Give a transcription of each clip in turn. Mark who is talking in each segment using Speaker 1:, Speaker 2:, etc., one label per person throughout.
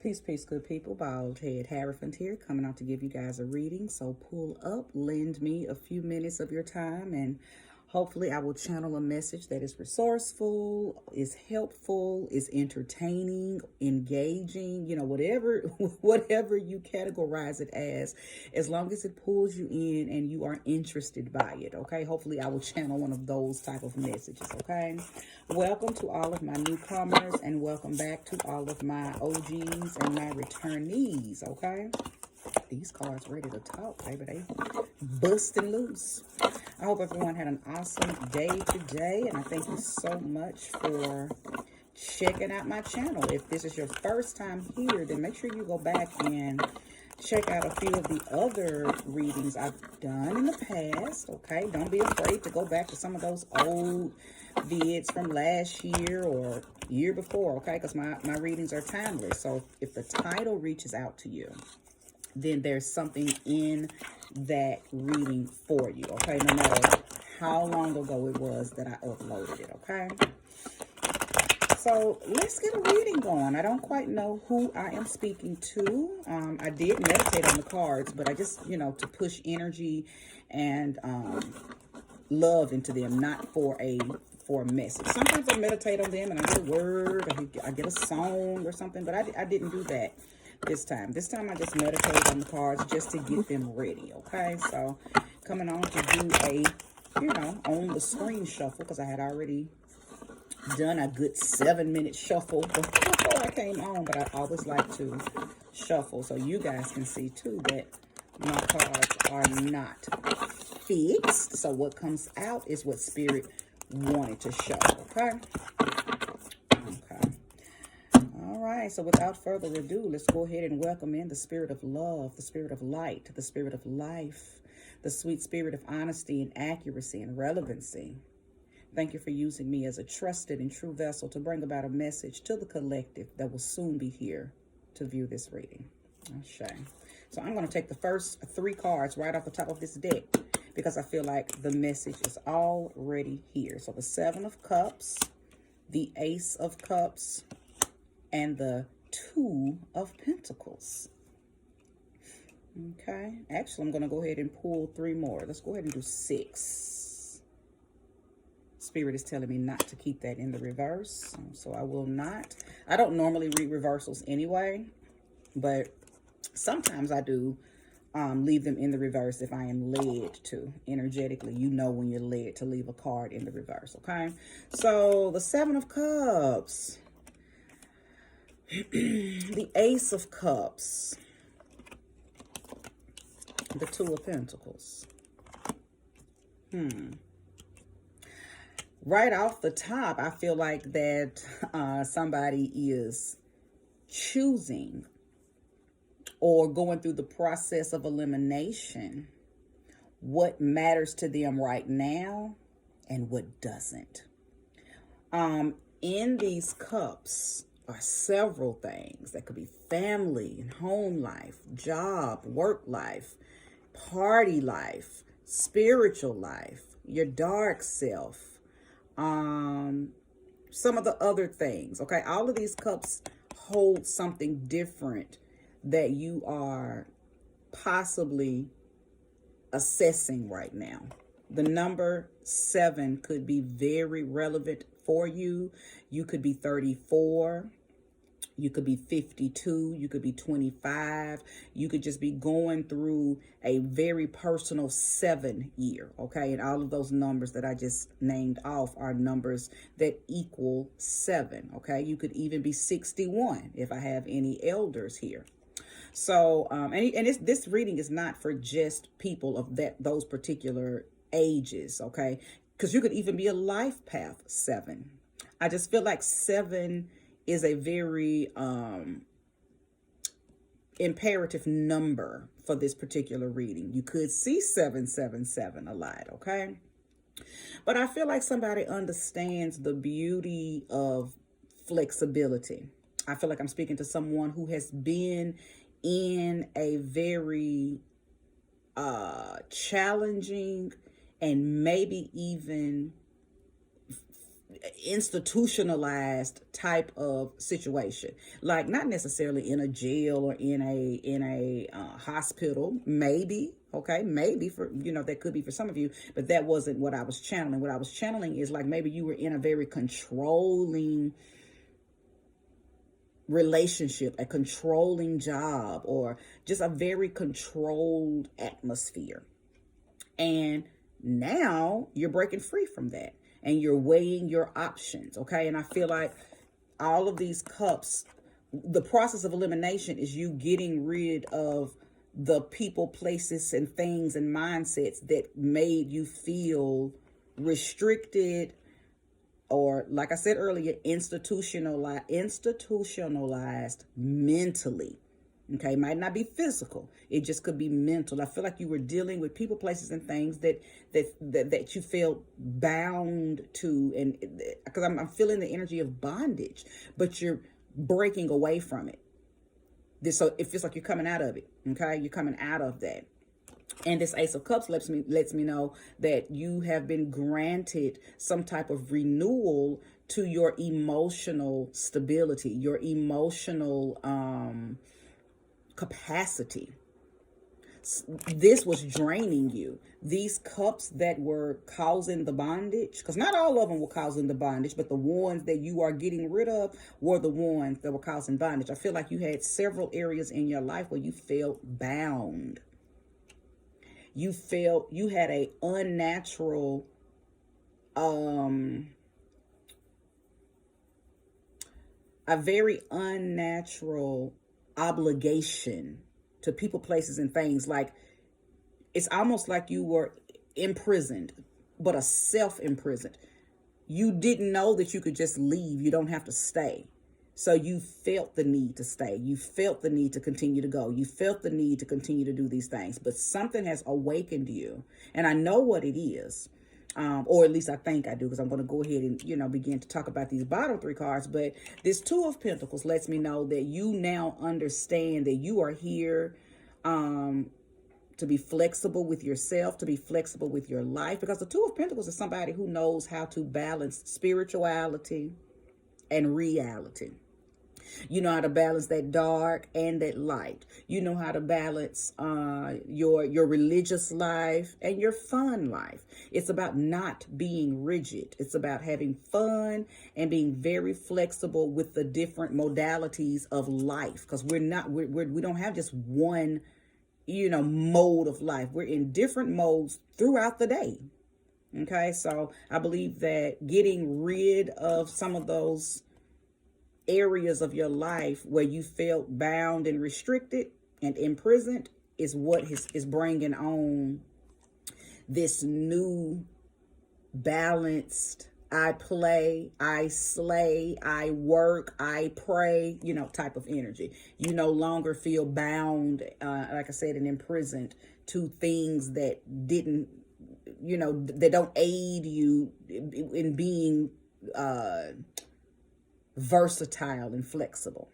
Speaker 1: Peace, peace, good people. Bald Head Hierophant here, coming out to give you guys a reading. So pull up, lend me a few minutes of your time, and hopefully I will channel a message that is resourceful, is helpful, is entertaining, engaging, whatever whatever you categorize it as long as it pulls you in and you are interested by it, okay? Hopefully I will channel one of those type of messages, okay? Welcome to all of my newcomers and welcome back to all of my OGs and my returnees, okay? These cards ready to talk, baby. They busting loose. I hope everyone had an awesome day today, and I thank you so much for checking out my channel. If this is your first time here, then make sure you go back and check out a few of the other readings I've done in the past, okay? Don't be afraid to go back to some of those old vids from last year or year before, okay? Because my readings are timeless. So if the title reaches out to you, then there's something in that reading for you, okay? No matter how long ago it was that I uploaded it, okay? So let's get a reading going. I don't quite know who I am speaking to. I did meditate on the cards, but I just, to push energy and love into them, not for a message. Sometimes I meditate on them and I get a word, I get a song or something, but I didn't do that this time. This time I just meditated on the cards just to get them ready, okay? So coming on to do a, on the screen shuffle, because I had already done a good 7-minute shuffle before I came on, but I always like to shuffle so you guys can see too that my cards are not fixed. So what comes out is what Spirit wanted to show, okay? Okay. All right, so without further ado, let's go ahead and welcome in the spirit of love, the spirit of light, the spirit of life, the sweet spirit of honesty and accuracy and relevancy. Thank you for using me as a trusted and true vessel to bring about a message to the collective that will soon be here to view this reading. Okay. So I'm going to take the first 3 cards right off the top of this deck because I feel like the message is already here. So the 7 of Cups, the Ace of Cups, and the 2 of Pentacles. Okay. Actually, I'm going to go ahead and pull 3 more. Let's go ahead and do 6. Spirit is telling me not to keep that in the reverse, so I will not. I don't normally read reversals anyway, but sometimes I do leave them in the reverse if I am led to. Energetically, when you're led to leave a card in the reverse, okay? So the 7 of Cups, the Ace of Cups, the 2 of Pentacles. Right off the top, I feel like that somebody is choosing or going through the process of elimination what matters to them right now and what doesn't. In these cups are several things that could be family and home life, job, work life, party life, spiritual life, your dark self, some of the other things, okay? All of these cups hold something different that you are possibly assessing right now. The number 7 could be very relevant for you. You could be 34. You could be 52. You could be 25. You could just be going through a very personal 7 year, okay? And all of those numbers that I just named off are numbers that equal 7, okay? You could even be 61 if I have any elders here. So, this reading is not for just people of those particular ages, okay? Because you could even be a life path 7. I just feel like 7 is a very imperative number for this particular reading. You could see 777 a lot, okay? But I feel like somebody understands the beauty of flexibility. I feel like I'm speaking to someone who has been in a very challenging and maybe even institutionalized type of situation, like not necessarily in a jail or in a hospital, maybe. Okay, maybe for, that could be for some of you, but that wasn't what I was channeling. What I was channeling is like maybe you were in a very controlling relationship, a controlling job, or just a very controlled atmosphere. And now you're breaking free from that and you're weighing your options. Okay. And I feel like all of these cups, the process of elimination is you getting rid of the people, places, and things and mindsets that made you feel restricted, or like I said earlier, institutionalized mentally. Okay, might not be physical. It just could be mental. I feel like you were dealing with people, places, and things that you felt bound to, and because I'm feeling the energy of bondage, but you're breaking away from it. So it feels like you're coming out of it. Okay, you're coming out of that. And this Ace of Cups lets me know that you have been granted some type of renewal to your emotional stability, your emotional capacity. This was draining you. These cups that were causing the bondage, because not all of them were causing the bondage, but the ones that you are getting rid of were the ones that were causing bondage. I feel like you had several areas in your life where you felt bound. You felt you had a unnatural a very unnatural obligation to people, places, and things. Like it's almost like you were imprisoned, but a self-imprisoned. You didn't know that you could just leave. You don't have to stay. So you felt the need to stay. You felt the need to continue to go. You felt the need to continue to do these things. But something has awakened you. And I know what it is. Or at least I think I do, because I'm going to go ahead and, begin to talk about these bottom three cards. But this Two of Pentacles lets me know that you now understand that you are here to be flexible with yourself, to be flexible with your life. Because the Two of Pentacles is somebody who knows how to balance spirituality and reality. You know how to balance that dark and that light. You know how to balance your religious life and your fun life. It's about not being rigid. It's about having fun and being very flexible with the different modalities of life. Because we don't have just one, mode of life. We're in different modes throughout the day. Okay, so I believe that getting rid of some of those areas of your life where you felt bound and restricted and imprisoned is what is bringing on this new balanced, I play, I slay, I work, I pray, type of energy. You no longer feel bound, like I said, and imprisoned to things that didn't, that don't aid you in being versatile and flexible.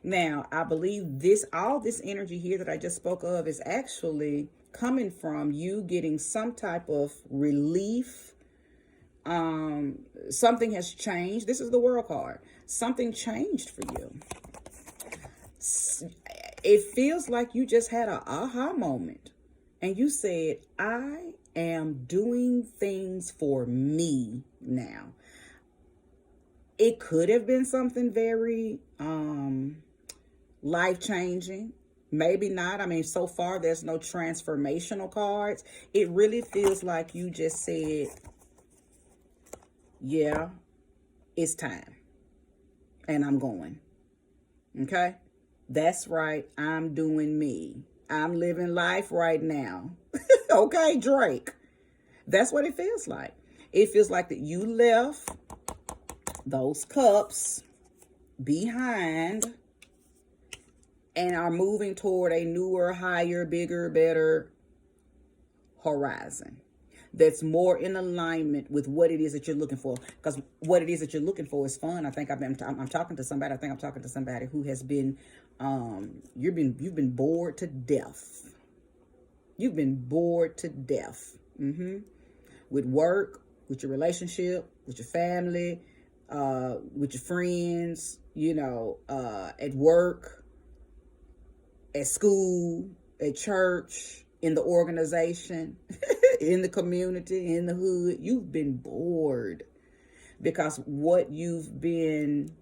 Speaker 1: Now, I believe all this energy here that I just spoke of is actually coming from you getting some type of relief. Something has changed. This is the World card. Something changed for you. It feels like you just had an aha moment and you said, I am doing things for me now. It could have been something very life-changing. Maybe not. I mean, so far there's no transformational cards. It really feels like you just said, yeah, it's time. And I'm going. Okay? That's right. I'm doing me. I'm living life right now. Okay, Drake. That's what it feels like. It feels like that you left those cups behind and are moving toward a newer, higher, bigger, better horizon that's more in alignment with what it is that you're looking for. Because what it is that you're looking for is fun. I think I'm talking to somebody. I think I'm talking to somebody who has been you've been bored to death. You've been bored to death with work, with your relationship, with your family, with your friends, at work, at school, at church, in the organization, in the community, in the hood. You've been bored because what you've been,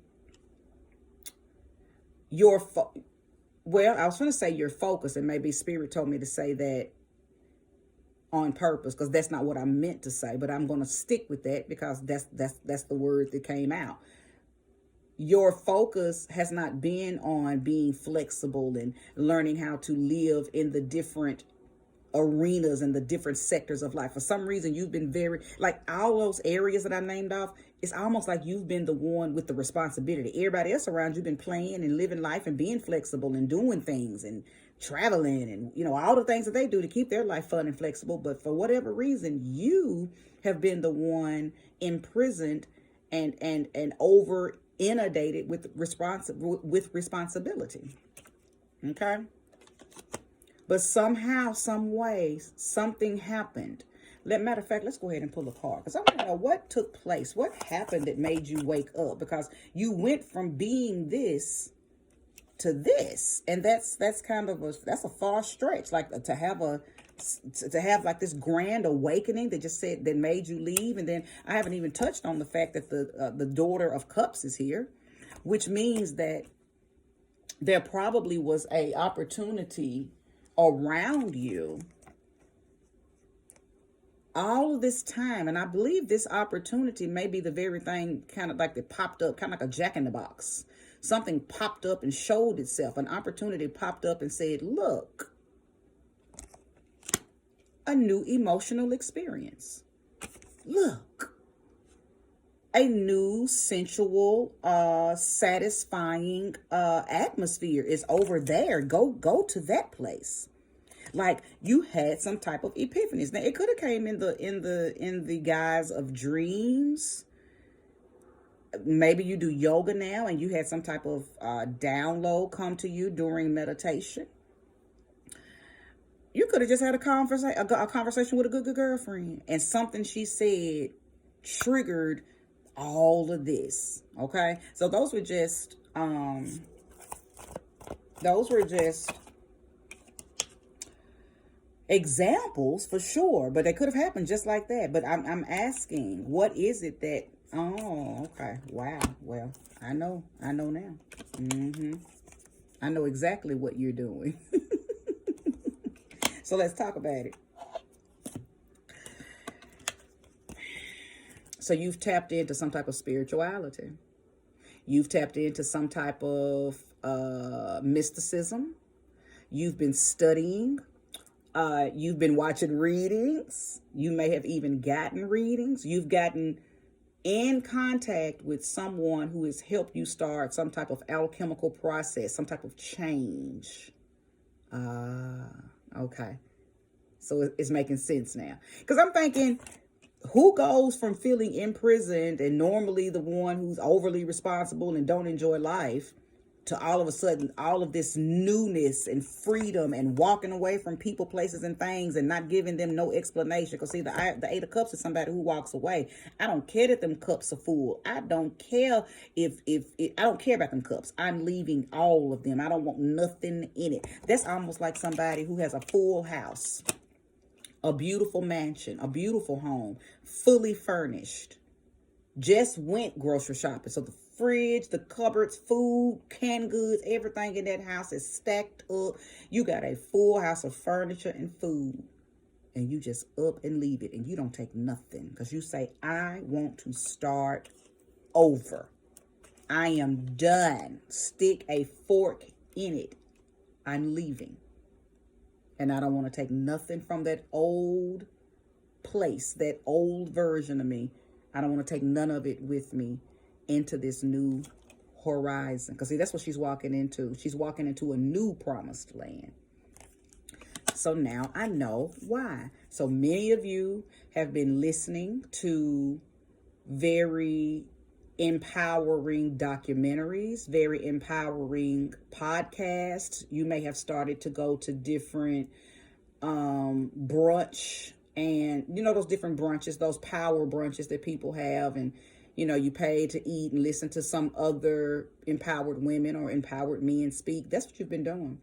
Speaker 1: I was going to say your focus, and maybe Spirit told me to say that on purpose, because that's not what I meant to say, but I'm going to stick with that because that's the word that came out. Your focus has not been on being flexible and learning how to live in the different arenas and the different sectors of life. For some reason, you've been very, like all those areas that I named off, it's almost like you've been the one with the responsibility. Everybody else around you been playing and living life and being flexible and doing things and traveling and, all the things that they do to keep their life fun and flexible. But for whatever reason, you have been the one imprisoned and over inundated with responsibility. Okay. But somehow, some way, something happened. Matter of fact, let's go ahead and pull a card, because I want to know what took place. What happened that made you wake up? Because you went from being this to this, and that's kind of that's a far stretch. Like to have like this grand awakening that made you leave. And then I haven't even touched on the fact that the Daughter of Cups is here, which means that there probably was a opportunity around you all of this time. And I believe this opportunity may be the very thing kind of like that popped up, kind of like a jack in the box. Something popped up and showed itself. An opportunity popped up and said, look, a new emotional experience. Look, a new sensual, satisfying atmosphere is over there. Go to that place. Like you had some type of epiphanies. Now it could have came in the guise of dreams. Maybe you do yoga now and you had some type of download come to you during meditation. You could have just had a conversation with a good girlfriend, and something she said triggered all of this. Okay, so those were just examples for sure, but they could have happened just like that. But I'm asking, what is it that? Oh, okay, wow. Well, I know now. I know exactly what you're doing. So let's talk about it. So you've tapped into some type of spirituality. You've tapped into some type of mysticism. You've been studying. You've been watching readings. You may have even gotten readings. You've gotten in contact with someone who has helped you start some type of alchemical process, some type of change. Okay. So it's making sense now. Because I'm thinking, who goes from feeling imprisoned and normally the one who's overly responsible and don't enjoy life to all of a sudden all of this newness and freedom and walking away from people, places, and things and not giving them no explanation? Because see, the Eight of Cups is somebody who walks away. I don't care that them cups are full. I don't care I don't care about them cups. I'm leaving all of them. I don't want nothing in it. That's almost like somebody who has a full house, a beautiful mansion, a beautiful home, fully furnished, just went grocery shopping. So the fridge, the cupboards, food, canned goods, everything in that house is stacked up. You got a full house of furniture and food, and you just up and leave it, and you don't take nothing because you say, I want to start over. I am done. Stick a fork in it. I'm leaving. And I don't want to take nothing from that old place, that old version of me. I don't want to take none of it with me into this new horizon. Because see, that's what she's walking into. She's walking into a new promised land. So now I know why. So many of you have been listening to very empowering documentaries, very empowering podcasts. You may have started to go to different brunch And you know those different brunches, those power brunches that people have, and you know you pay to eat and listen to some other empowered women or empowered men speak. That's what you've been doing.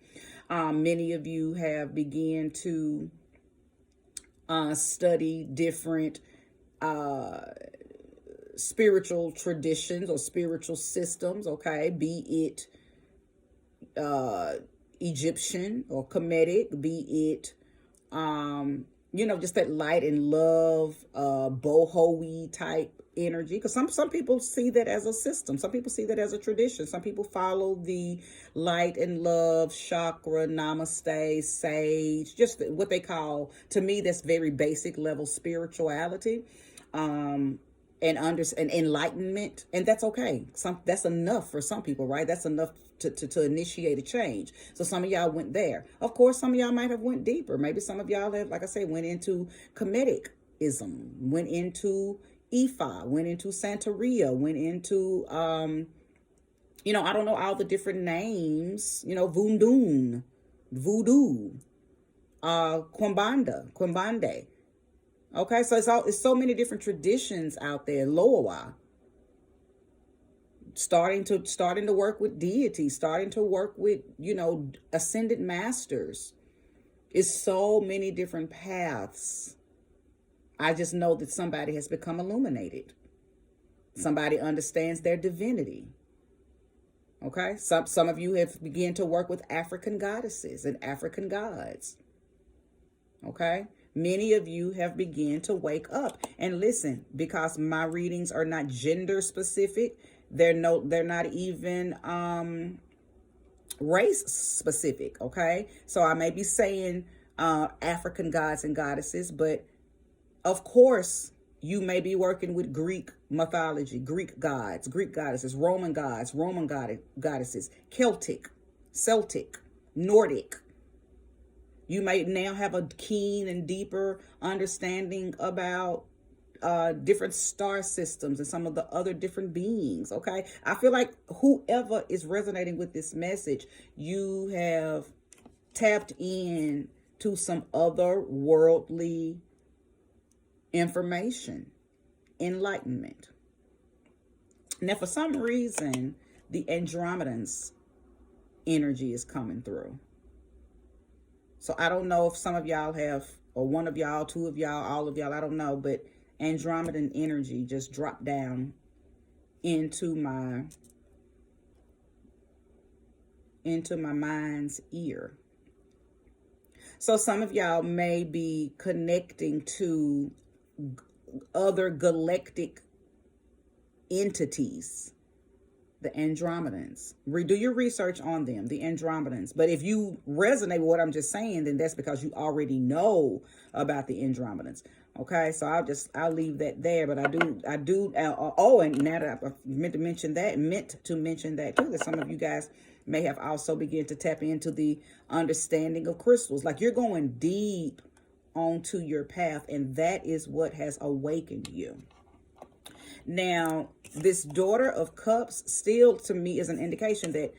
Speaker 1: Many of you have begun to study different spiritual traditions or spiritual systems, okay? Be it Egyptian or Kemetic, be it you know, just that light and love, boho type energy. Because some people see that as a system. Some people see that as a tradition. Some people follow the light and love, chakra, namaste, sage, just what they call, to me, that's very basic level spirituality. And enlightenment, and that's okay. That's enough for some people, right? That's enough to initiate a change. So some of y'all went there. Of course, some of y'all might have went deeper. Maybe some of y'all have, like I say, went into Comedicism, went into Ifa, went into Santeria, went into you know, I don't know all the different names, you know, voodoo, Quimbande. Okay, so it's so many different traditions out there. Loa, starting to work with deities, starting to work with, you know, ascended masters. It's so many different paths. I just know that somebody has become illuminated. Somebody understands their divinity. Okay, some of you have begun to work with African goddesses and African gods. Okay. Many of you have begun to wake up. And listen, because my readings are not gender specific, they're not even race specific, okay? So I may be saying African gods and goddesses, but of course you may be working with Greek mythology, Greek gods, Greek goddesses, Roman gods, Roman goddesses, Celtic, Nordic. You may now have a keen and deeper understanding about different star systems and some of the other different beings, okay? I feel like whoever is resonating with this message, you have tapped in to some other worldly information, enlightenment. Now, for some reason, the Andromedans energy is coming through. So I don't know if some of y'all have, or one of y'all, two of y'all, all of y'all, I don't know, but Andromedan energy just dropped down into my mind's ear. So some of y'all may be connecting to other galactic entities, the Andromedans. Do your research on them, the Andromedans. But if you resonate with what I'm just saying, then that's because you already know about the Andromedans. Okay, so I'll leave that there. But I do. Oh, and now that I meant to mention that too, that some of you guys may have also begun to tap into the understanding of crystals. Like, you're going deep onto your path, and that is what has awakened you. Now, this Daughter of Cups still, to me, is an indication that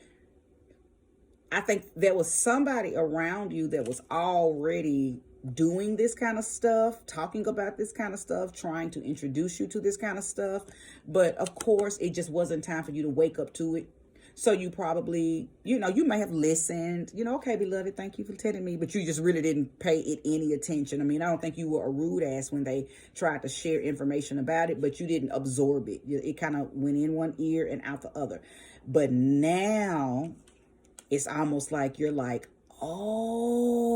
Speaker 1: I think there was somebody around you that was already doing this kind of stuff, talking about this kind of stuff, trying to introduce you to this kind of stuff. But of course, it just wasn't time for you to wake up to it. So you probably, you may have listened, okay, beloved, thank you for telling me, but you just really didn't pay it any attention. I mean, I don't think you were a rude ass when they tried to share information about it, but you didn't absorb it. It kind of went in one ear and out the other. But now it's almost like you're like, oh,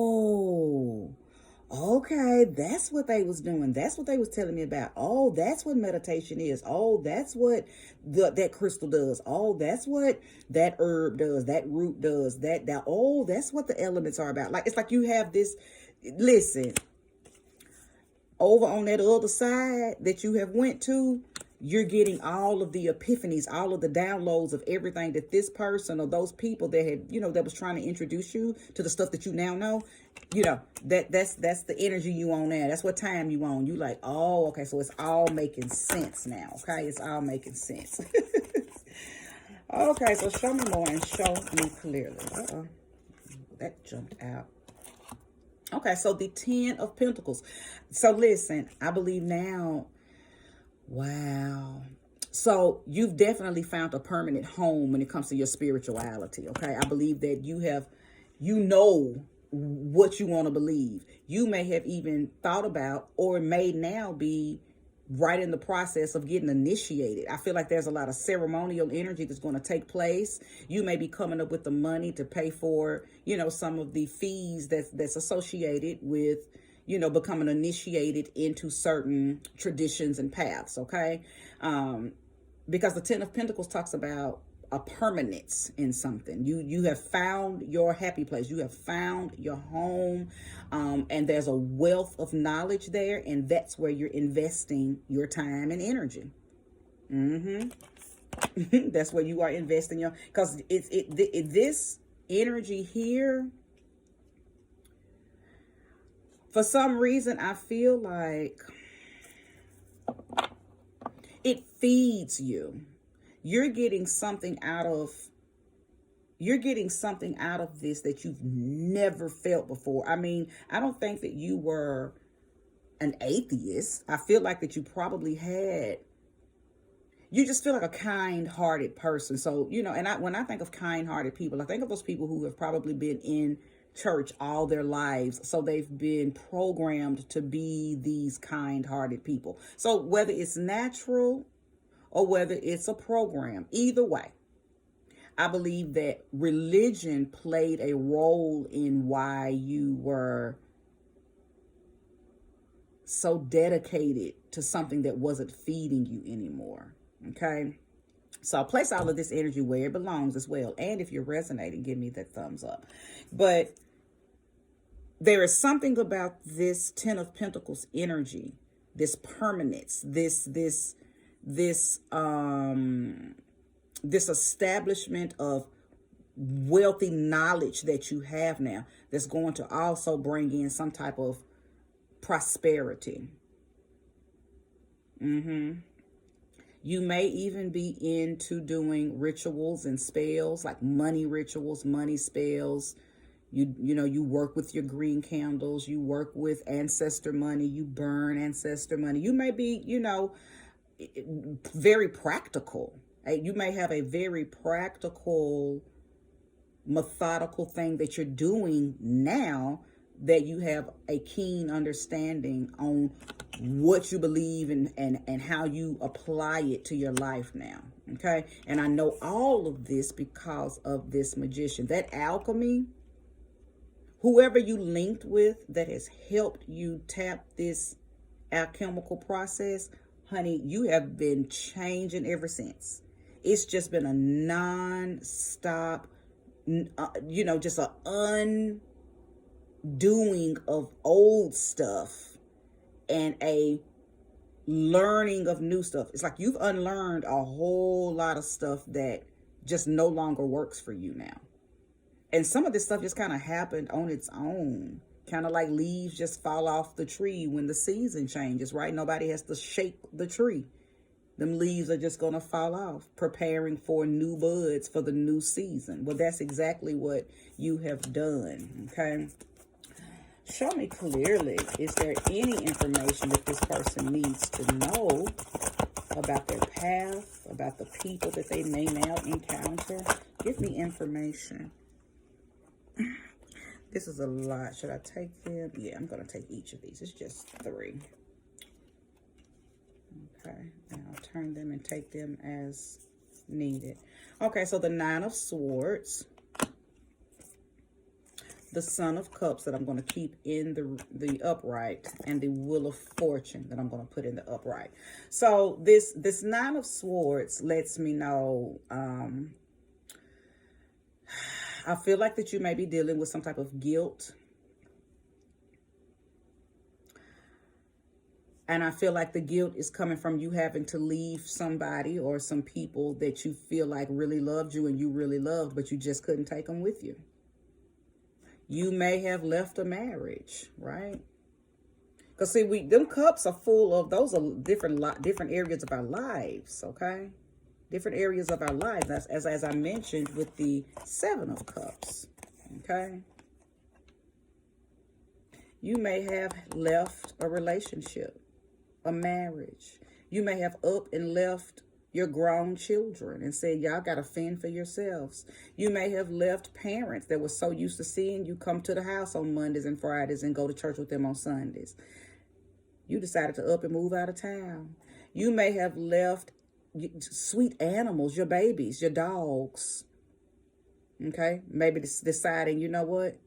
Speaker 1: okay, that's what they was doing. That's what they was telling me about. Oh, that's what meditation is. Oh, that's what that crystal does. Oh, that's what that herb does. That root does. Oh, that's what the elements are about. Like, it's like you have this, listen, over on that other side that you have went to, you're getting all of the epiphanies, all of the downloads of everything that this person or those people that had, that was trying to introduce you to the stuff that you now know, that's the energy you on now. That's what time you on. You like, oh, okay, so it's all making sense now. Okay, it's all making sense. Okay, so show me more and show me clearly. That jumped out. Okay, so the 10 of Pentacles. So listen, I believe now, wow. So you've definitely found a permanent home when it comes to your spirituality, okay? I believe that you know what you want to believe. You may have even thought about or may now be right in the process of getting initiated. I feel like there's a lot of ceremonial energy that's going to take place. You may be coming up with the money to pay for, some of the fees that's associated with, becoming initiated into certain traditions and paths, okay? Because the 10 of Pentacles talks about a permanence in something. You have found your happy place. You have found your home, and there's a wealth of knowledge there, and that's where you're investing your time and energy. That's where you are investing your, because this energy here, for some reason, I feel like it feeds you. You're getting something out of this that you've never felt before. I mean, I don't think that you were an atheist. I feel like that you just feel like a kind-hearted person. So, when I think of kind-hearted people, I think of those people who have probably been in church all their lives. So they've been programmed to be these kind-hearted people. So whether it's natural or whether it's a program, either way, I believe that religion played a role in why you were so dedicated to something that wasn't feeding you anymore. Okay? So I'll place all of this energy where it belongs as well. And if you're resonating, give me that thumbs up. But there is something about this 10 of Pentacles energy, this permanence, this establishment of wealthy knowledge that you have now, that's going to also bring in some type of prosperity. You may even be into doing rituals and spells, like money rituals, money spells. You work with your green candles, you work with ancestor money, you burn ancestor money. You may be, very practical. You may have a very practical, methodical thing that you're doing now, that you have a keen understanding on what you believe and how you apply it to your life now. Okay. And I know all of this because of this magician. That alchemy, whoever you linked with that has helped you tap this alchemical process, honey, you have been changing ever since. It's just been a non-stop, just an undoing of old stuff and a learning of new stuff. It's like you've unlearned a whole lot of stuff that just no longer works for you now. And some of this stuff just kind of happened on its own. Kind of like leaves just fall off the tree when the season changes, right? Nobody has to shake the tree. Them leaves are just going to fall off, preparing for new buds for the new season. Well, that's exactly what you have done, okay? Show me clearly, is there any information that this person needs to know about their path, about the people that they may now encounter? Give me information. This is a lot. Should I take them? Yeah, I'm going to take each of these. It's just 3. Okay, and I'll turn them and take them as needed. Okay, so the 9 of Swords, the Son of Cups that I'm going to keep in the upright, and the Wheel of Fortune that I'm going to put in the upright. So this 9 of Swords lets me know, I feel like that you may be dealing with some type of guilt. And I feel like the guilt is coming from you having to leave somebody or some people that you feel like really loved you and you really loved, but you just couldn't take them with you. You may have left a marriage, right? Because see, them cups are full of, those are different areas of our lives, okay? Different areas of our lives, as I mentioned with the 7 of Cups, okay? You may have left a relationship, a marriage. You may have up and left your grown children and said, y'all got to fend for yourselves. You may have left parents that were so used to seeing you come to the house on Mondays and Fridays and go to church with them on Sundays. You decided to up and move out of town. You may have left sweet animals, your babies, your dogs. Okay? Maybe deciding, you know what?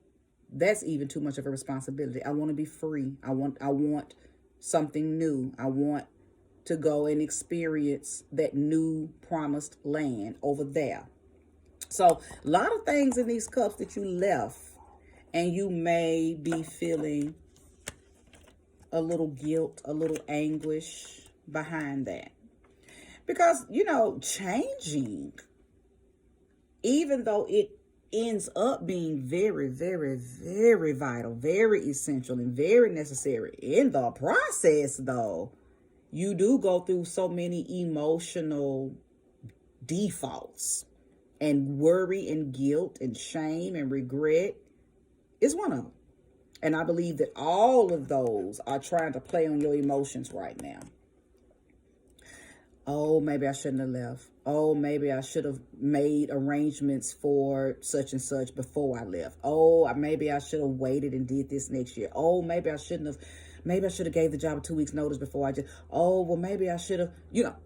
Speaker 1: That's even too much of a responsibility. I want to be free. I want something new. I want to go and experience that new promised land over there. So a lot of things in these cups that you left, and you may be feeling a little guilt, a little anguish behind that. Because, changing, even though it ends up being very, very, very vital, very essential, and very necessary, in the process, though, you do go through so many emotional defaults, and worry and guilt and shame and regret is one of them. And I believe that all of those are trying to play on your emotions right now. Oh, maybe I shouldn't have left. Oh, maybe I should have made arrangements for such and such before I left. Oh, maybe I should have waited and did this next year. Oh, maybe I shouldn't have. Maybe I should have gave the job a 2 weeks notice before I just. Oh, well, maybe I should have.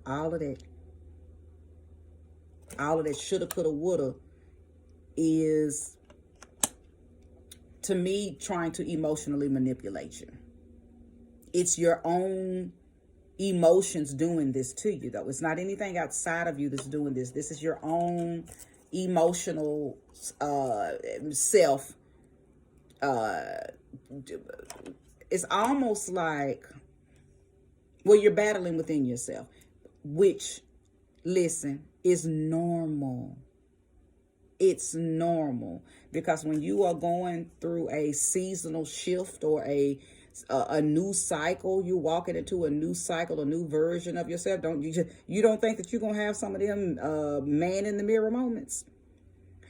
Speaker 1: All of that. All of that shoulda, coulda, woulda is, to me, trying to emotionally manipulate you. It's your own emotions doing this to you, though. It's not anything outside of you that's doing this. This is your own emotional self. It's almost like, well, you're battling within yourself, which, listen, is normal. It's normal, because when you are going through a seasonal shift or a new cycle, you're walking into a new cycle, a new version of yourself. You don't think that you're gonna have some of them man in the mirror moments?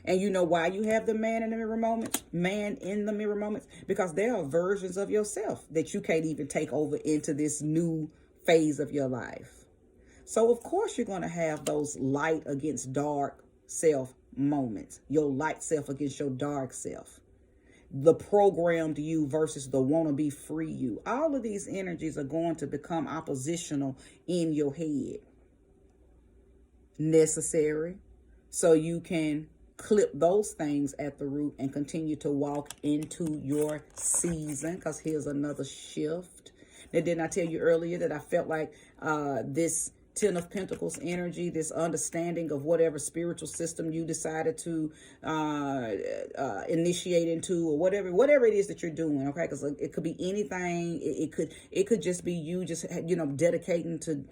Speaker 1: And you know why you have the man in the mirror moments? Man in the mirror moments, because there are versions of yourself that you can't even take over into this new phase of your life. So of course you're gonna have those light against dark self moments, your light self against your dark self, the programmed you versus the wanna-be free you. All of these energies are going to become oppositional in your head. Necessary, so you can clip those things at the root and continue to walk into your season, because here's another shift. Now, didn't I tell you earlier that I felt like this Ten of Pentacles energy, this understanding of whatever spiritual system you decided to initiate into, or whatever it is that you're doing, okay? Because it could be anything. It could just be you just dedicating to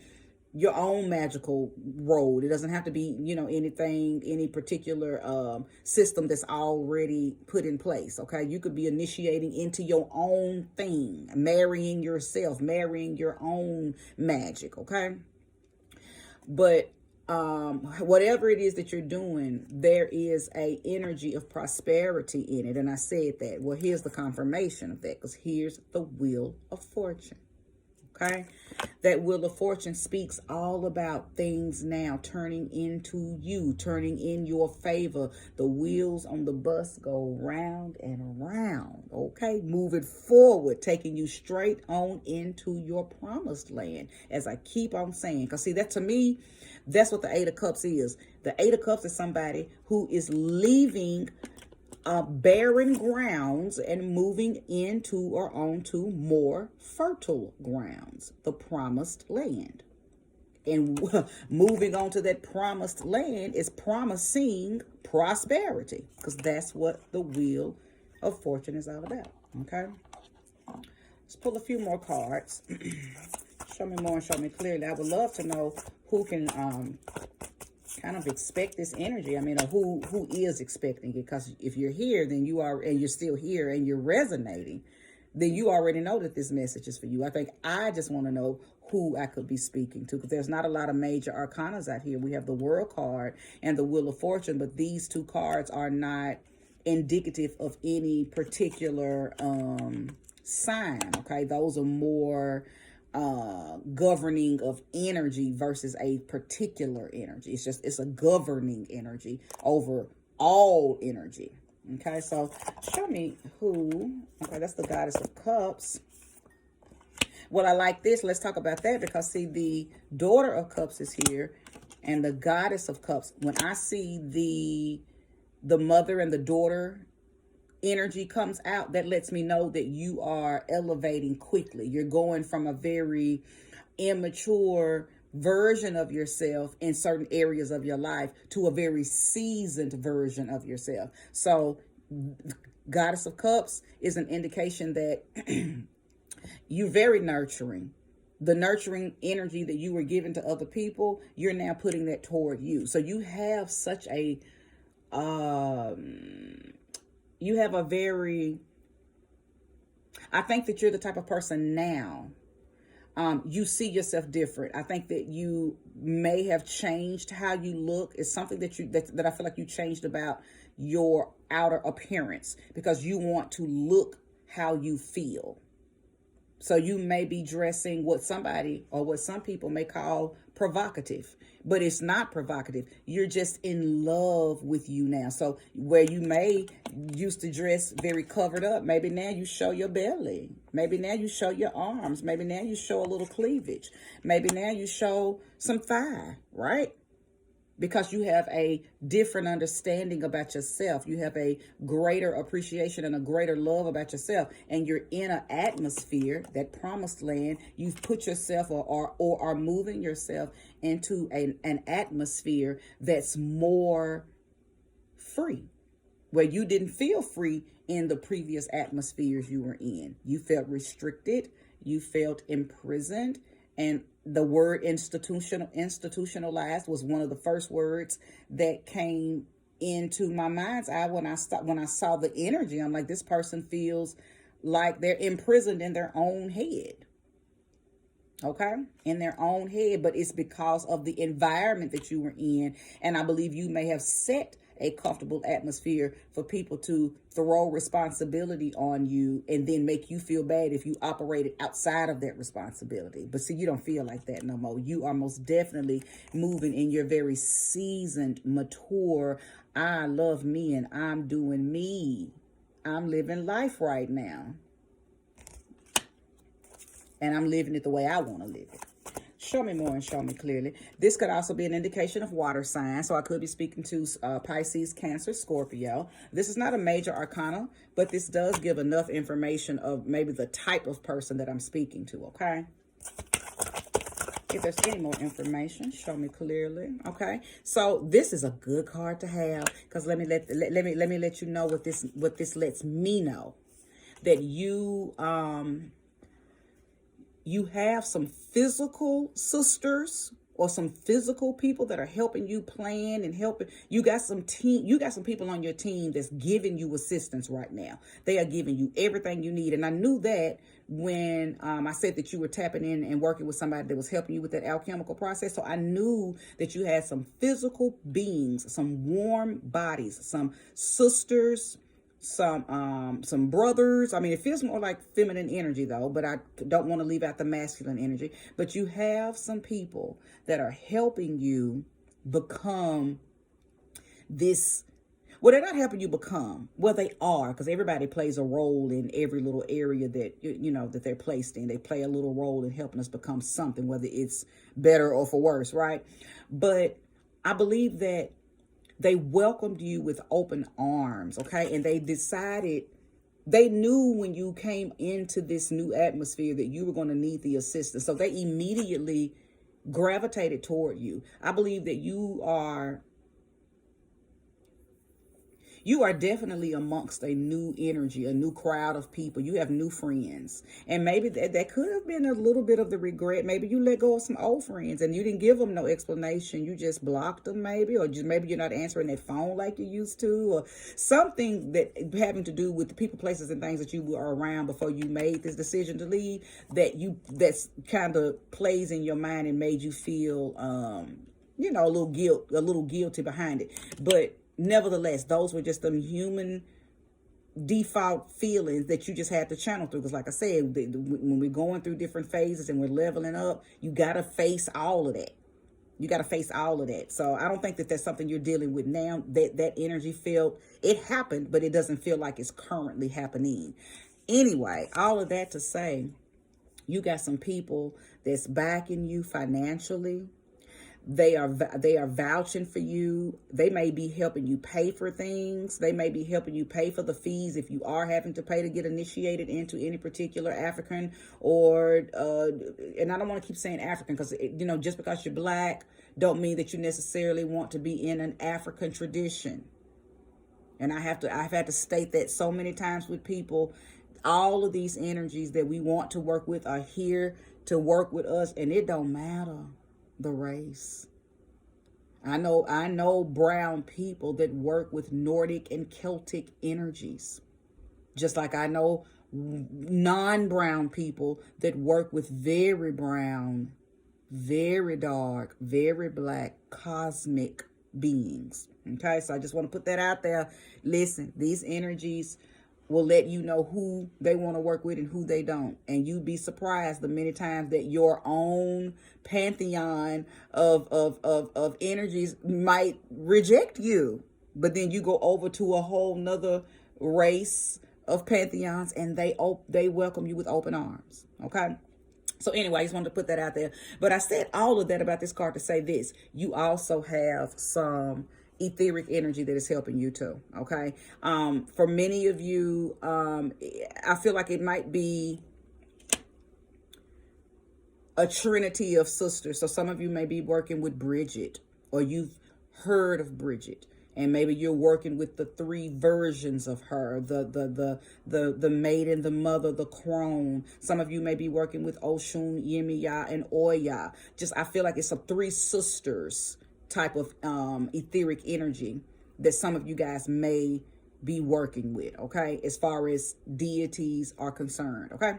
Speaker 1: your own magical road. It doesn't have to be any particular system that's already put in place, okay? You could be initiating into your own thing, marrying yourself, marrying your own magic, okay? But whatever it is that you're doing, there is a energy of prosperity in it. And I said that. Well, here's the confirmation of that, because here's the Wheel of Fortune. Okay? That Wheel of Fortune speaks all about things now turning into you, turning in your favor. The wheels on the bus go round and round, okay? Moving forward, taking you straight on into your promised land, as I keep on saying. Because see, that to me, that's what the Eight of Cups is. The Eight of Cups is somebody who is leaving barren grounds and moving into or onto more fertile grounds, the promised land. And moving on to that promised land is promising prosperity, because that's what the Wheel of Fortune is all about. Okay, let's pull a few more cards. Show me more and show me clearly. I would love to know who can kind of expect this energy. I mean, or who is expecting it, because if you're here, then you are, and you're still here and you're resonating, then you already know that this message is for you. I just want to know who I could be speaking to, because there's not a lot of major arcanas out here. We have the World card and the Wheel of Fortune, but these two cards are not indicative of any particular sign. Okay, those are more governing of energy versus a particular energy. It's a governing energy over all energy. Okay, so show me who. Okay, that's the Goddess of Cups. Well, I like this. Let's talk about that, because see, the Daughter of Cups is here and the Goddess of Cups. When I see the mother and the daughter energy comes out, that lets me know that you are elevating quickly. You're going from a very immature version of yourself in certain areas of your life to a very seasoned version of yourself. So Goddess of Cups is an indication that you're very nurturing. The nurturing energy that you were given to other people, you're now putting that toward you. So you have such a you have a very, I think that you're the type of person now, you see yourself different. I think that you may have changed how you look. It's something that that I feel like you changed about your outer appearance, because you want to look how you feel. So you may be dressing what somebody or what some people may call provocative, but it's not provocative. You're just in love with you now. So where you may used to dress very covered up, maybe now you show your belly. Maybe now you show your arms. Maybe now you show a little cleavage. Maybe now you show some thigh, right? Because you have a different understanding about yourself. You have a greater appreciation and a greater love about yourself. And you're in an atmosphere, that promised land. You've put yourself or are moving yourself into an atmosphere that's more free, where you didn't feel free in the previous atmospheres you were in. You felt restricted. You felt imprisoned. And the word institutionalized was one of the first words that came into my mind's eye when I saw the energy. I'm like, this person feels like they're imprisoned in their own head. Okay, in their own head, but it's because of the environment that you were in. And I believe you may have set a comfortable atmosphere for people to throw responsibility on you and then make you feel bad if you operated outside of that responsibility. But see, you don't feel like that no more. You are most definitely moving in your very seasoned, mature, I love me and I'm doing me. I'm living life right now. And I'm living it the way I want to live it. Show me more and show me clearly. This could also be an indication of water signs. So I could be speaking to Pisces, Cancer, Scorpio. This is not a major arcana, but this does give enough information of maybe the type of person that I'm speaking to, okay? If there's any more information, show me clearly. Okay, so this is a good card to have, because let me let you know what this lets me know, that you you have some physical sisters or some physical people that are helping you plan and helping. You got some people on your team that's giving you assistance right now. They are giving you everything you need. And I knew that when I said that you were tapping in and working with somebody that was helping you with that alchemical process. So I knew that you had some physical beings, some warm bodies, some sisters, some brothers. I mean, it feels more like feminine energy though, but I don't want to leave out the masculine energy. But you have some people that are helping you become this. Well, they're not helping you become. Well, they are, because everybody plays a role in every little area that that they're placed in. They play a little role in helping us become something, whether it's better or for worse, right? But I believe that they welcomed you with open arms, okay? And they decided, they knew when you came into this new atmosphere that you were going to need the assistance. So they immediately gravitated toward you. I believe that you are definitely amongst a new energy, a new crowd of people. You have new friends. And maybe that could have been a little bit of the regret. Maybe you let go of some old friends and you didn't give them no explanation. You just blocked them maybe, or just maybe you're not answering that phone like you used to, or something that having to do with the people, places, and things that you were around before you made this decision to leave, that's kind of plays in your mind and made you feel, a little guilty behind it. But nevertheless, those were just them human default feelings that you just had to channel through. Because like I said, when we're going through different phases and we're leveling up, you got to face all of that. You got to face all of that. So I don't think that that's something you're dealing with now. That energy felt, it happened, but it doesn't feel like it's currently happening. Anyway, all of that to say, you got some people that's backing you financially. They are vouching for you. They may be helping you pay for things. They may be helping you pay for the fees if you are having to pay to get initiated into any particular African or and I don't want to keep saying African because just because you're black don't mean that you necessarily want to be in an African tradition. And I've had to state that so many times with people. All of these energies that we want to work with are here to work with us, and it don't matter the race. I know brown people that work with Nordic and Celtic energies. Just like I know non-brown people that work with very brown, very dark, very black, cosmic beings. Okay, so I just want to put that out there. Listen, these energies will let you know who they want to work with and who they don't. And you'd be surprised the many times that your own pantheon of energies might reject you. But then you go over to a whole nother race of pantheons and they welcome you with open arms. Okay? So anyway, I just wanted to put that out there. But I said all of that about this card to say this. You also have some etheric energy that is helping you too. Okay. For many of you, I feel like it might be a trinity of sisters. So some of you may be working with Bridget, or you've heard of Bridget, and maybe you're working with the three versions of her, the maiden, the mother, the crone. Some of you may be working with Oshun, Yemiya, and Oya. I feel like it's a three sisters type of etheric energy that some of you guys may be working with, okay, as far as deities are concerned. Okay,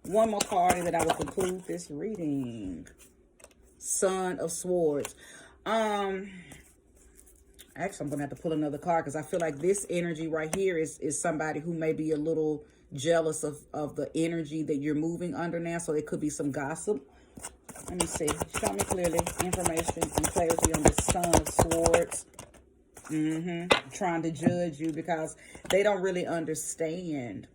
Speaker 1: one more card and then I will conclude this reading. Son of Swords. Actually, I'm gonna have to pull another card because I feel like this energy right here is somebody who may be a little jealous of the energy that you're moving under now. So it could be some gossip. Let me see. Show me clearly information and clarity on the Son of Swords. Trying to judge you because they don't really understand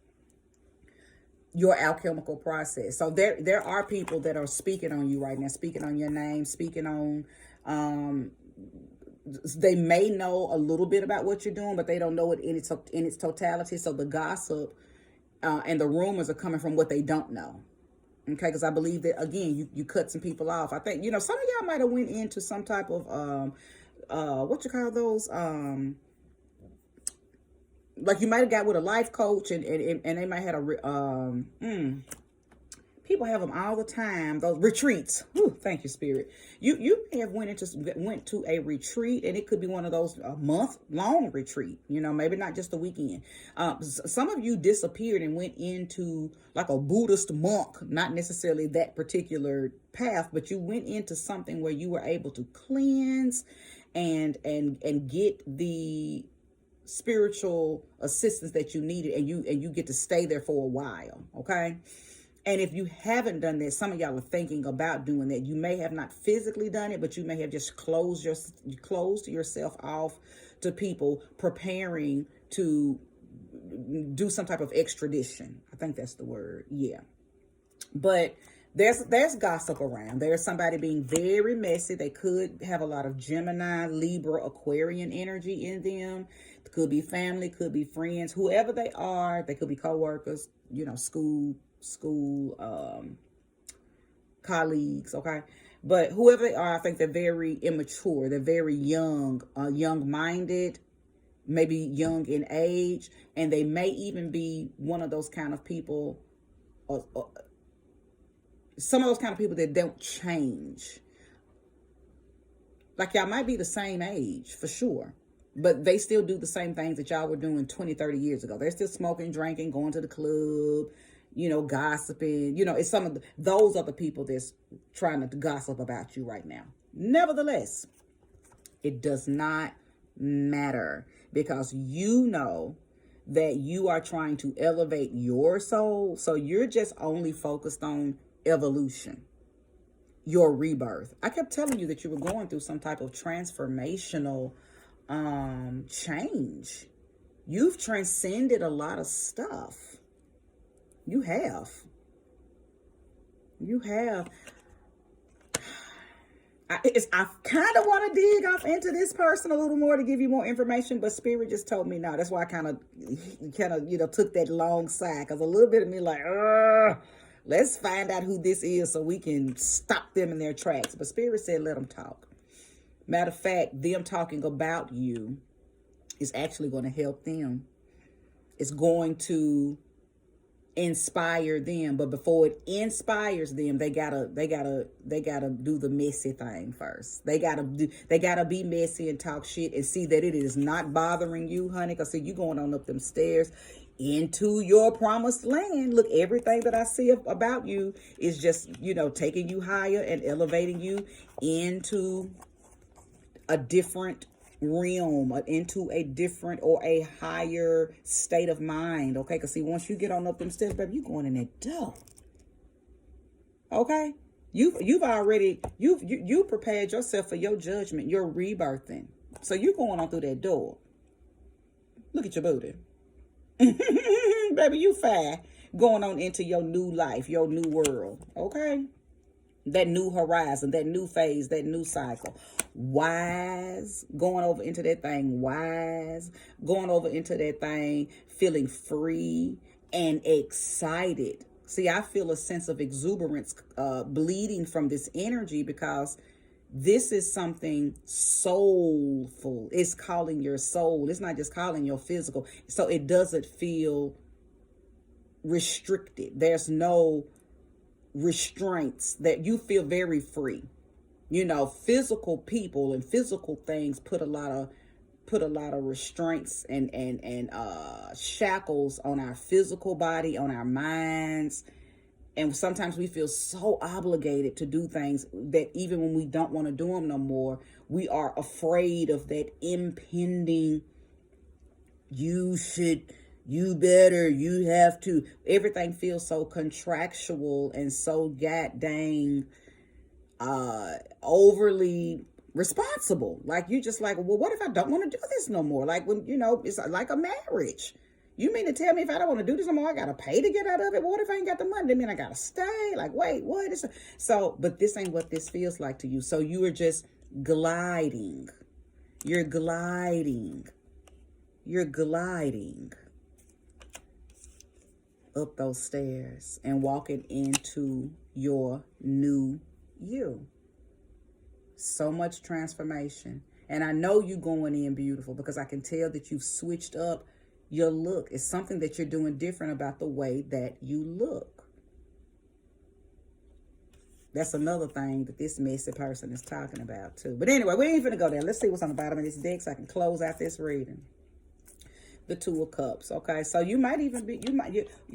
Speaker 1: your alchemical process. So there are people that are speaking on you right now, speaking on your name, speaking on, they may know a little bit about what you're doing, but they don't know it in its totality. So the gossip and the rumors are coming from what they don't know. Okay, because I believe that, again, you cut some people off. I think, some of y'all might have went into some type of, what you call those, like you might have got with a life coach and they might have people have them all the time, those retreats. Whew, thank you, Spirit. You may have went to a retreat, and it could be one of those month-long retreat, maybe not just a weekend. Some of you disappeared and went into like a Buddhist monk, not necessarily that particular path, but you went into something where you were able to cleanse and get the spiritual assistance that you needed, and you get to stay there for a while. Okay. And if you haven't done that, some of y'all are thinking about doing that. You may have not physically done it, but you may have just closed yourself off to people preparing to do some type of extradition. I think that's the word. Yeah. But there's gossip around. There's somebody being very messy. They could have a lot of Gemini, Libra, Aquarian energy in them. It could be family, could be friends, whoever they are. They could be coworkers, school colleagues. Okay. But whoever they are, I think they're very immature. They're very young, young-minded, maybe young in age. And they may even be one of those kind of people, some of those kind of people that don't change. Like y'all might be the same age for sure, but they still do the same things that y'all were doing 20, 30 years ago. They're still smoking, drinking, going to the club, gossiping. It's those are the people that's trying to gossip about you right now. Nevertheless, it does not matter because that you are trying to elevate your soul. So you're just only focused on evolution, your rebirth. I kept telling you that you were going through some type of transformational change. You've transcended a lot of stuff. You have. I kind of want to dig off into this person a little more to give you more information, but Spirit just told me no. That's why I kind of, took that long sigh, because a little bit of me like, let's find out who this is so we can stop them in their tracks. But Spirit said, let them talk. Matter of fact, them talking about you is actually going to help them. It's going to inspire them, but before it inspires them, they gotta do the messy thing first. They gotta be messy and talk shit and see that it is not bothering you, honey. Cause see, you going on up them stairs into your promised land. Look, everything that I see about you is just, taking you higher and elevating you into a different realm, into a different or a higher state of mind. Okay, because see, once you get on up them steps, baby, you going in that door. Okay, you've already you prepared yourself for your judgment, your rebirthing. So you going on through that door. Look at your booty. Baby, you fine, going on into your new life, your new world. Okay, that new horizon, that new phase, that new cycle. Wise, going over into that thing, wise, going over into that thing, feeling free and excited. See, I feel a sense of exuberance bleeding from this energy, because this is something soulful. It's calling your soul. It's not just calling your physical. So it doesn't feel restricted. There's no restraints, that you feel very free. Physical people and physical things put a lot of restraints and shackles on our physical body, on our minds. And sometimes we feel so obligated to do things that even when we don't want to do them no more, we are afraid of that impending, you better, you have to. Everything feels so contractual and so goddamn overly responsible. Like, you just like, well, what if I don't want to do this no more? Like, when, it's like a marriage. You mean to tell me if I don't want to do this no more, I got to pay to get out of it? Well, what if I ain't got the money? That mean I got to stay? Like, wait, what is it? So, but this ain't what this feels like to you. So you are just gliding. You're gliding up those stairs and walking into your new you. So much transformation. And I know you going in beautiful, because I can tell that you've switched up your look. It's something that you're doing different about the way that you look. That's another thing that this messy person is talking about too. But anyway, we ain't finna go there. Let's see what's on the bottom of this deck so I can close out this reading. The Two of Cups. Okay, so you might even be,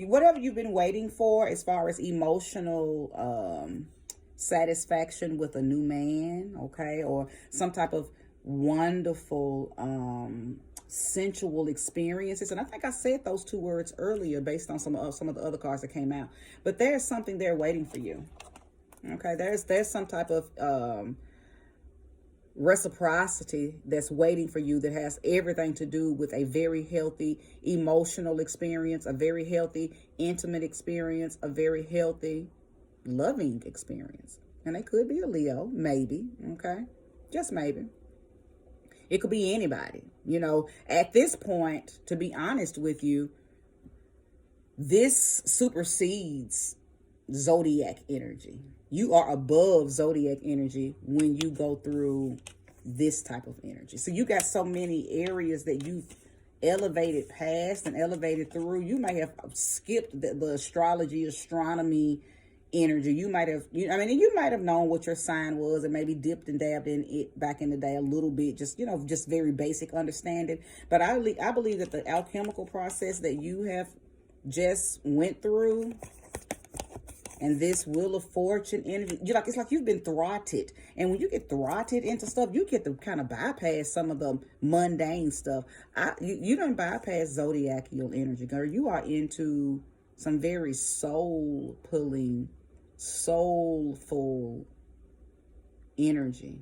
Speaker 1: whatever you've been waiting for as far as emotional satisfaction with a new man, okay, or some type of wonderful sensual experiences. And I think I said those two words earlier based on some of the other cards that came out. But there's something there waiting for you. Okay, there's some type of reciprocity that's waiting for you, that has everything to do with a very healthy emotional experience, a very healthy intimate experience, a very healthy loving experience. And it could be a Leo, maybe, okay? Just maybe. It could be anybody. At this point, to be honest with you, this supersedes zodiac energy. You are above zodiac energy when you go through this type of energy. So you got so many areas that you've elevated past and elevated through. You may have skipped the astronomy energy. You might have, you might have known what your sign was and maybe dipped and dabbed in it back in the day a little bit, just very basic understanding. But I believe that the alchemical process that you have just went through And this Wheel of Fortune energy, it's like you've been throttled. And when you get throttled into stuff, you get to kind of bypass some of the mundane stuff. You don't bypass zodiacal energy, girl. You are into some very soul pulling, soulful energy.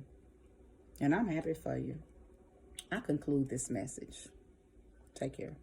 Speaker 1: And I'm happy for you. I conclude this message. Take care.